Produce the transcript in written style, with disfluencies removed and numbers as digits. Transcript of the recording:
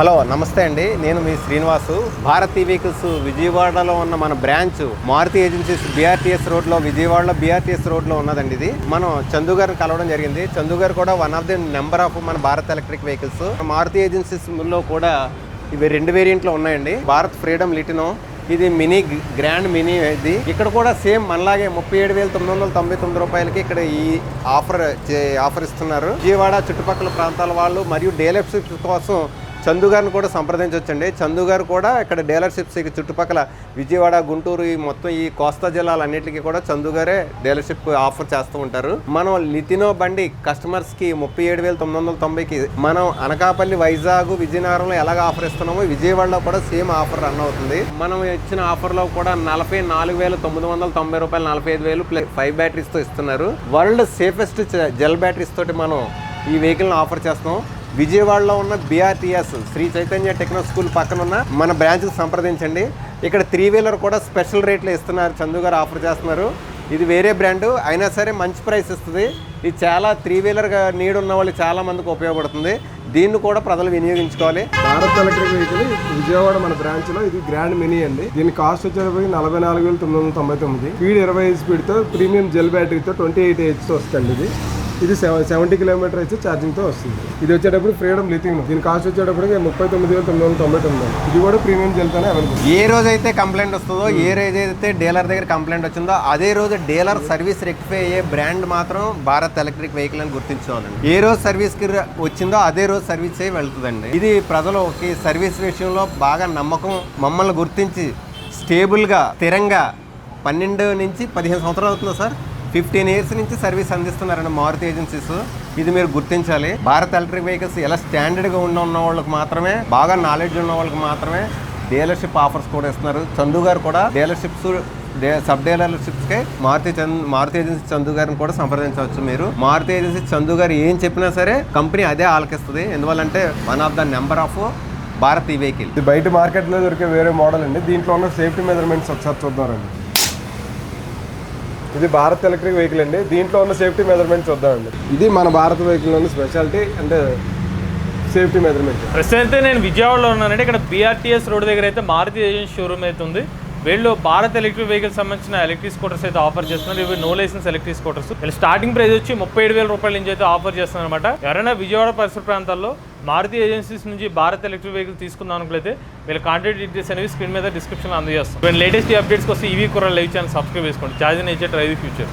Hello నమస్తే అండి, నేను మీ శ్రీనివాసు. భారత్ వెహికల్స్ విజయవాడలో ఉన్న మన బ్రాంచ్ మారుతి ఏజెన్సీస్ BRTS రోడ్లో, విజయవాడలో BRTS రోడ్లో ఉన్నదండి. ఇది మనం చందు గారిని కలవడం జరిగింది. చందు గారు కూడా one of the number of మన Bharat electric vehicles. Maruti agencies లో కూడా ఇవి 2 వేరియంట్లు ఉన్నాయండి. భారత్ ఫ్రీడమ్ లిటినో, ఇది మినీ గ్రాండ్ మినీ. ఇది ఇక్కడ కూడా సేమ్ మనలాగే 37,999 రూపాయలకి ఇక్కడ ఈ ఆఫర్ ఇస్తున్నారు. విజయవాడ చుట్టుపక్కల ప్రాంతాల వాళ్ళు మరియు డీలర్షిప్స్ కోసం చందు గారిని కూడా సంప్రదించవచ్చండి. చందు గారు కూడా ఇక్కడ డీలర్షిప్స్ చుట్టుపక్కల విజయవాడ, గుంటూరు, ఈ మొత్తం ఈ కోస్తా జిల్లాలన్నింటికి కూడా చందు గారే డీలర్షిప్ ఆఫర్ చేస్తూ ఉంటారు. మనం లితినో బండి కస్టమర్స్కి 37,990కి మనం అనకాపల్లి, వైజాగ్, విజయనగరంలో ఎలాగ ఆఫర్ ఇస్తున్నామో విజయవాడలో కూడా సేమ్ ఆఫర్ రన్ అవుతుంది. మనం ఇచ్చిన ఆఫర్లో కూడా 44,990 రూపాయలు, 45,000 ప్లస్ 5 బ్యాటరీస్తో ఇస్తున్నారు. వరల్డ్ సేఫెస్ట్ జెల్ బ్యాటరీస్ తోటి మనం ఈ వెహికల్ని ఆఫర్ చేస్తున్నాం. విజయవాడలో ఉన్న BRTS Sri Chaitanya techno school పక్కన ఉన్న మన బ్రాంచ్కి సంప్రదించండి. ఇక్కడ 3 వీలర్ కూడా స్పెషల్ రేట్లో ఇస్తున్నారు, చందు గారు ఆఫర్ చేస్తున్నారు. ఇది వేరే బ్రాండు అయినా సరే మంచి ప్రైస్ ఇస్తుంది. ఇది చాలా 3 వీలర్గా నీడ్ ఉన్న వాళ్ళు చాలా మందికి ఉపయోగపడుతుంది. దీన్ని కూడా ప్రజలు వినియోగించుకోవాలి. భారత్ ఎలక్ట్రిక్ వెహికల్ విజయవాడ మన బ్రాంచ్ లో ఇది గ్రాండ్ మినీ అండి. దీని కాస్ట్ వచ్చేటప్పటికి 44,999. స్పీడ్ 20 స్పీడ్తో ప్రీమియం జెల్ బ్యాటరీతో 28 Hz వస్తుంది. ఇది 70 కిలోమీటర్ అయితే ఛార్జింగ్ తో వస్తుంది. ఇది వచ్చేటప్పుడు ఫ్రీడమ్ లిథియం. దీని కాస్ట్ వచ్చేటప్పటికి 39,999. ఇది కూడా ప్రీమియం జెల్ తోనే అవైలబుల్. ఏ రోజైతే కంప్లైంట్ వస్తుందో, ఏ రోజైతే డీలర్ దగ్గర కంప్లైంట్ వచ్చిందో అదే రోజు డీలర్ సర్వీస్ రెక్టిఫై అయ్యే బ్రాండ్ మాత్రం భారత్ ఎలక్ట్రిక్ వెహికల్ అని గుర్తించుకోవాలండి. ఏ రోజు సర్వీస్ కి వచ్చిందో అదే రోజు సర్వీస్ అయ్యి వెళ్తుందండి. ఇది ప్రజలకి సర్వీస్ విషయంలో బాగా నమ్మకం, మమ్మల్ని గుర్తించి స్టేబుల్గా స్థిరంగా 12 నుంచి 15 సంవత్సరాలు అవుతుందా సార్, 15 ఇయర్స్ నుంచి సర్వీస్ అందిస్తున్నారండి మారుతి ఏజెన్సీస్. ఇది మీరు గుర్తించాలి. భారత్ ఎలక్ట్రిక్ వెహికల్స్ ఎలా స్టాండర్డ్గా ఉన్న వాళ్ళకి మాత్రమే, బాగా నాలెడ్జ్ ఉన్న వాళ్ళకి మాత్రమే డీలర్షిప్ ఆఫర్స్ కూడా ఇస్తున్నారు. చందు గారు కూడా డీలర్షిప్స్, సబ్ డీలర్షిప్స్కి మారుతి ఏజెన్సీ చందు గారిని కూడా సంప్రదించవచ్చు. మీరు మారుతి ఏజెన్సీ చందు గారు ఏం చెప్పినా సరే కంపెనీ అదే ఆలకిస్తుంది. ఎందువల్లంటే one of the number of Bharat ఈ వెహికల్. ఇది బయట మార్కెట్లో దొరికే వేరే మోడల్ అండి. దీంట్లో ఉన్న సేఫ్టీ మెజర్మెంట్స్ ఒకసారి చూద్దామండి. ఇది భారత్ ఎలక్ట్రిక్ వెహికల్ అండి. దీంట్లో ఉన్న సేఫ్టీ మెజర్మెంట్స్ చూద్దామండి. ఇది మన భారత్ వెహికల్ ఉన్న స్పెషాలిటీ అంటే సేఫ్టీ మెజర్మెంట్. ప్రస్తుతం అయితే నేను విజయవాడలో ఉన్నానండి. ఇక్కడ BRTS రోడ్ దగ్గర అయితే మారుతి ఏజెన్సీ షోరూమ్ అయితే ఉంది. వీళ్ళు భారత్ ఎలక్ట్రిక్ వెహికల్ సంబంధించిన ఎలక్ట్రిక్ స్కూటర్స్ అయితే ఆఫర్ చేస్తున్నారు. ఇవి నో లైసెన్స్ ఎలక్ట్రిక్ స్కూటర్స్. వీళ్ళు స్టార్టింగ్ ప్రైస్ వచ్చి 37,000 రూపాయల నుంచి అయితే ఆఫర్ చేస్తున్నారు అనమాట. ఎవరైనా విజయవాడ పరిసర ప్రాంతాల్లో మారుతి ఏజెన్సీస్ నుంచి భారత్ ఎలక్ట్రిక్ వెహికల్ తీసుకుందాం అనుకుంటే వీళ్ళ కాంటాక్ట్ డీటెయిల్స్ అనేవి స్క్రీన్ మీద డిస్క్రిప్షన్లో అందజేస్తాం. వీళ్ళు లేటెస్ట్ అప్డేట్స్ కోసం ఈవీ కుర్ర లైవ్ ఛానల్ సబ్స్క్రైబ్ చేసుకోండి. Charging nature drive future.